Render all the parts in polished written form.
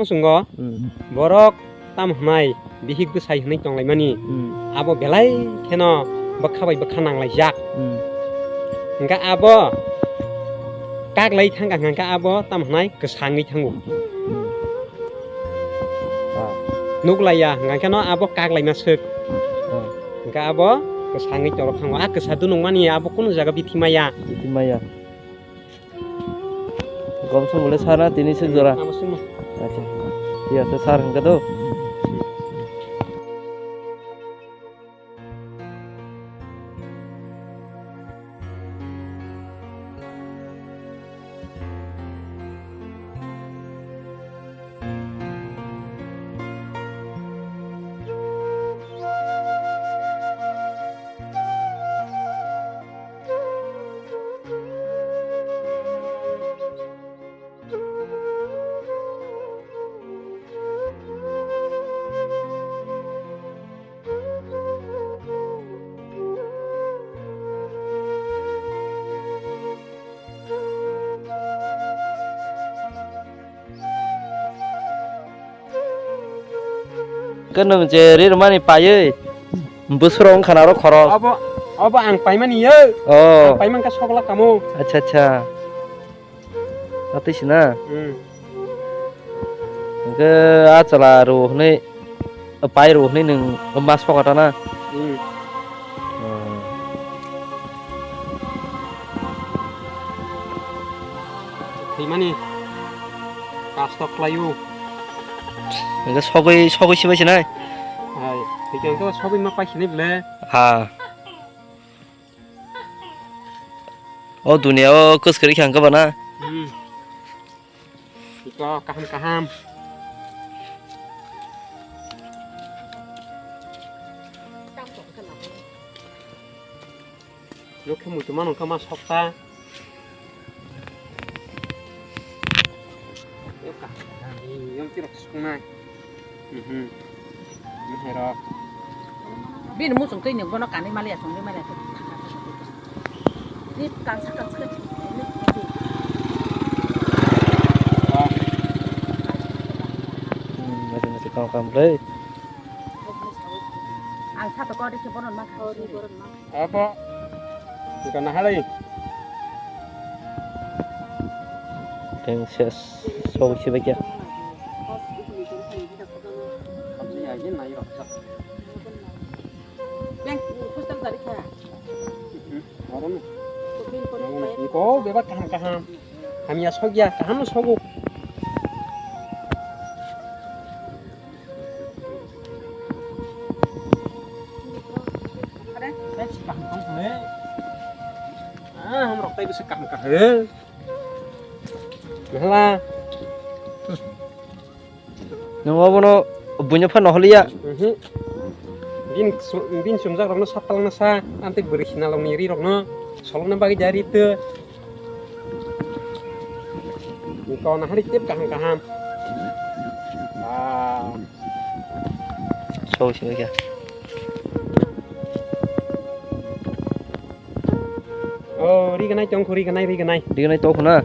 sunggo borok tam hnai bihik bwsai hnai tonglaimani abo belai kheno bakhabai bakhanang laijak engka abo kaglai thangka ngangka abo tam hnai ksangi thangu nuglaya ngangka no abo kaglai na sek engka abo ksangi torok thangu a ksadu nongmani abo kono jaga bitimaya গমসং বলে সারা তিনি সে জোড়া আচ্ছা ঠিক আছে স্যার হঙ্কা তো cái nông chế đi mà này phải bữa sau ông khana nó khó abo ang paimani ye ang paiman ka sokla kamu अच्छा अच्छा atis na cái आज चला रो này pai ro này nung mas pokata na paimani kastok layu cái sogoi sibai sih na hai thì cái có sogoi mà pai sini bele ha oh dunia oh kus kiri khang ka bana có kaham lúc khi tụi mình không mà sọc ta yang tidak sungai ini hero bin musuh tu yang kono kani malia sungguh malia ni kan sakit masih kamu deh ang satu kau di ciponon mak apa bukan nah lagi yang ses sogoi sibai kia có bé bắt kaham hamnya sogya kaham no sogu ada ben sikam tong he ham rok tai bisa sikam ka he lah nunggu bono punya fan ohliya bin sumjak rok no sapal na sa anti berisina long niri rok no solong na bagi jari tu kau nah hari tip kaham so sibai kia oh ri ganai chong khuri ganai ri ganai to khuna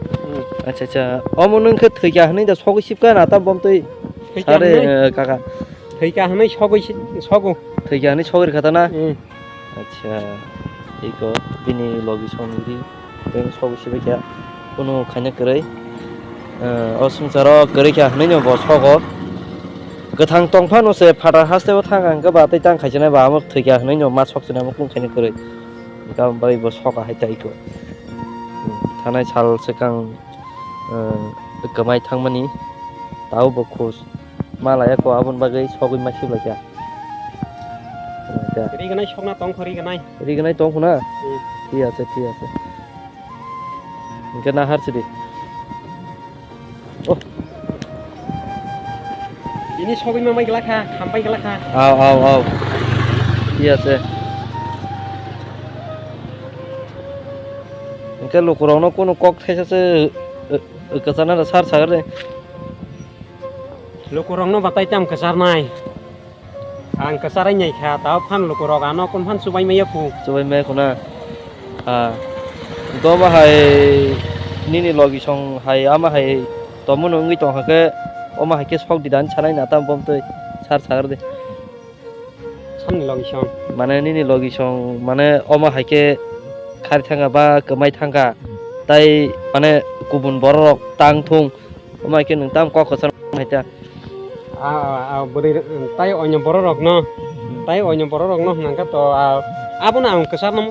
अच्छा अच्छा om nung ke thia hne da sogoi sip ka na ta bom toi sare kaka thia hne sogoi sogo thia hne sogoi khata na अच्छा iko bini logi songi ben sogoi sibai kia kono khanya krai असुंसारो गरै क्या हनै न बसखौ गोथां तंफा नसे फाटा हास्तेबो थांगां गोबा तै तां खायजनाय बा म थैया हनै न मा सकसना म कुंखायनो गरै गा बाय बसखा हायताइको थानाय साल सेकां गमाय थांमानि ताव बखुस मालाया को आबन बागै सगै मासिबला क्या रि गनाय सकना तंग खरि गनाय तंग खुना ठीक আছে इनके ना हारसि oh ini sobi mamai gelaka sampai gelaka aw iya sih ini lokurang no kono kok thesa se kesana da sar sagar deh lokurang no batai tam kesar nai ang kesarai nyai kha tau phan lokurang ano kon phan subai maya ku na do ma hai nini logi song hai ama hai tomungno ngi tong ha ke oma haike sok didan sanai na tam bom tui sar sagar de samni logi song mane nini logi song mane oma haike khari thanga ba kemai thanga tai mane kubun borok tang thung oma haike nung tam kok kosan haita beri tai onyo borok no tai onyo borok no nangka to abona ang kesar nam